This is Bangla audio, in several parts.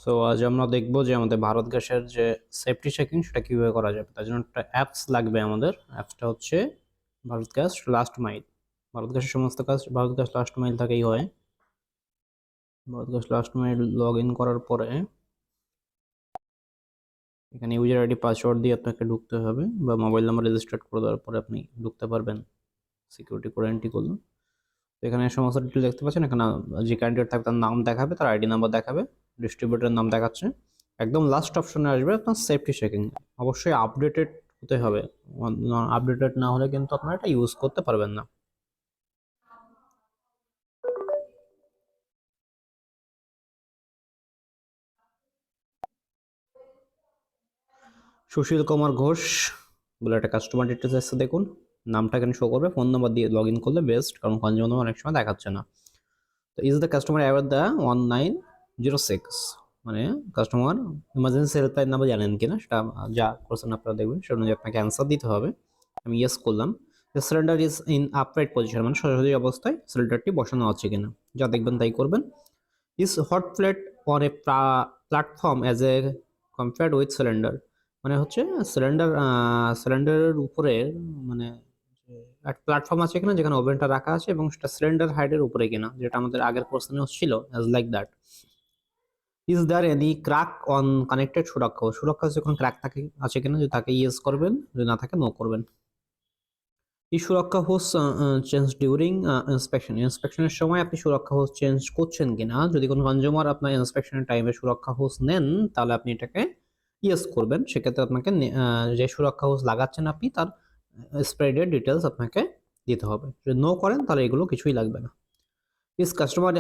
তো আজ আমরা দেখব যে আমাদের ভারত গ্যাসের যে সেফটি চেকিং সেটা কিভাবে করা যাবে। তার জন্য একটা অ্যাপস লাগবে আমাদের। অ্যাপসটা হচ্ছে Bharat gas last mile. Bharat গ্যাসের সমস্ত কাজ ভারত গ্যাস লাস্ট মাইল থেকেই হয়। Bharat gas last mile log in করার পরে এখানে ইউজার আইডি পাসওয়ার্ড দিয়ে আপনাকে ঢুকতে হবে, বা মোবাইল নাম্বার রেজিস্টার করে দেওয়ার পরে আপনি ঢুকতে পারবেন সিকিউরিটি কোড এন্ট্রি করলে। তো এখানে সমস্ত ডিটেল দেখতে পাচ্ছেন। এখানে যে ক্যান্ডিডেট থাকবে তার নাম দেখাবে, তার আইডি নাম্বার দেখাবে, ডিস্ট্রিবিউটরের নাম দেখাচ্ছে। একদম লাস্ট অপশনে আসবে আপনার সেফটি চেকিং। অবশ্যই আপডেটেড হতে হবে, আপডেটেড না হলে কিন্তু আপনারা এটা ইউজ করতে পারবেন না। সুশীল কুমার ঘোষ বলে একটা কাস্টমার ডিটেলস এসে দেখুন, নামটা এখানে শো করবে। ফোন নাম্বার দিয়ে লগ ইন করলে বেস্ট, কারণ কনজিউমার নাম্বার অনেক সময় দেখাচ্ছে না। তো is the customer aware the 1906, মানে কাস্টমার ইমার্জেন্সি হেল্পলাইন নাম্বার জানেন কিনা সেটা যা কোশ্চেন আপনারা দেখবেন সেটা অনুযায়ী আপনাকে অ্যান্সার দিতে হবে। আমি ইয়েস করলাম। Cylinder is in upright position, মানে সোজাসুজি অবস্থায় সিলিন্ডারটি বসানো আছে কিনা, যা দেখবেন তাই করবেন। Is hot plate on a platform as a compared with cylinder, মানে হচ্ছে সিলিন্ডারের উপরে, মানে একটা প্ল্যাটফর্ম আছে কিনা যেখানে ওভেনটা রাখা আছে এবং সেটা সিলিন্ডার হাইটের উপরে কিনা, যেটা আমাদের আগের কোশ্চেনে ছিল as like that. Is there any crack on connected সুরক্ষা, সুরক্ষা যখন ক্র্যাক থাকে আছে কিনা, যদি তাকে ইয়েস করবেন, যদি না থাকে নো করবেন। এই সুরক্ষা হোস চেঞ্জ ডিউরিং ইন্সপেকশন, ইন্সপেকশনের সময় আপনি সুরক্ষা হোস চেঞ্জ করছেন কিনা। যদি কোনো কনজিউমার আপনার ইন্সপেকশনের টাইমে সুরক্ষা হোস নেন তাহলে আপনি এটাকে ইয়েস করবেন। সেক্ষেত্রে আপনাকে যে সুরক্ষা হোস লাগাচ্ছেন আপনি তার স্প্রেডের ডিটেলস আপনাকে দিতে হবে। যদি নো করেন তাহলে এগুলো কিছুই লাগবে না। Is customer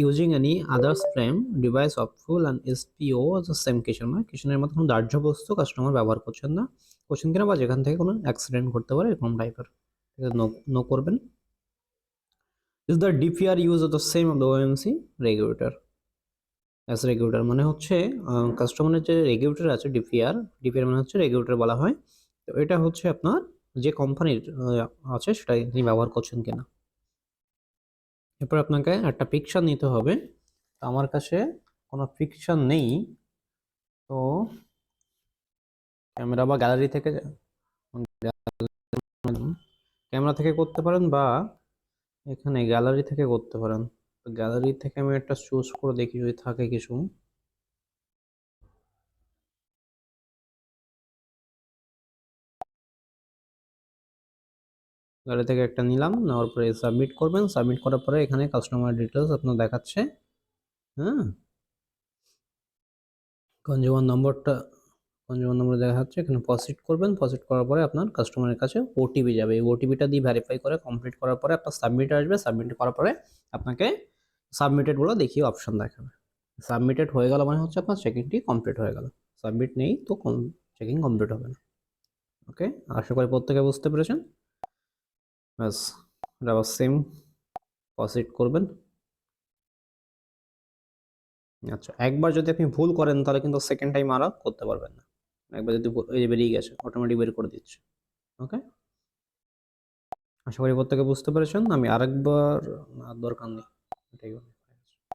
using any others frame device of full and SPO the same kitchen, মানে কিচেনের মতো কোনো দাহ্য বস্তু কাস্টমার ব্যবহার করছেন কিনা, বা যেখান থেকে কোনো অ্যাক্সিডেন্ট ঘটতে পারে এরকম টাইপের, নো করবেন। Is the DPR use of the same of the OMC regulator as regulator, মানে হচ্ছে কাস্টমারের যে রেগুলেটর আছে ডিপিআর মানে হচ্ছে রেগুলেটর বলা হয়। তো এটা হচ্ছে আপনার যে কোম্পানির আছে সেটা তিনি ব্যবহার করছেন কিনা। এরপর আপনাকে একটা পিকচার নিতে হবে। তো আমার কাছে কোনো পিকচার নেই, তো ক্যামেরা বা গ্যালারি থেকে করতে পারেন, বা এখানে গ্যালারি থেকে করতে পারেন। তো গ্যালারি থেকে আমি একটা চুজ করে দেখি যদি থাকে কিছু। গ্যালারি থেকে একটা নিলাম, নেওয়ার পরে সাবমিট করবেন। সাবমিট করার পরে এখানে কাস্টমার ডিটেলস আপনার দেখাচ্ছে। হ্যাঁ, কনজিউমার নম্বর দেখাচ্ছে। এখানে প্রসিড করবেন। প্রসিড করার পরে আপনার কাস্টমারের কাছে ওটিপি যাবে। এই ওটিপিটা দিয়ে ভেরিফাই করে কমপ্লিট করার পরে আপনার সাবমিট আসবে। সাবমিট করার পরে আপনাকে সাবমিটেড বলে দেখিয়ে অপশন দেখাবে। সাবমিটেড হয়ে গেল মানে হচ্ছে আপনার চেকিংটি কমপ্লিট হয়ে গেল। সাবমিট নেই তো চেকিং কমপ্লিট হবে না। ওকে, আশা করি প্রত্যেকে বুঝতে পেরেছেন। ব্যাস, এটা আবার সেম প্রসিড করবেন। আচ্ছা, একবার যদি আপনি ভুল করেন তাহলে কিন্তু সেকেন্ড টাইম আর করতে পারবেন না। একবার যদি এই যে বেরিয়ে গেছে, অটোমেটিক বের করে দিচ্ছে। ওকে, আশা করি প্রত্যেকে বুঝতে পেরেছেন। আমি আরেকবার দরকার নেই, এটাই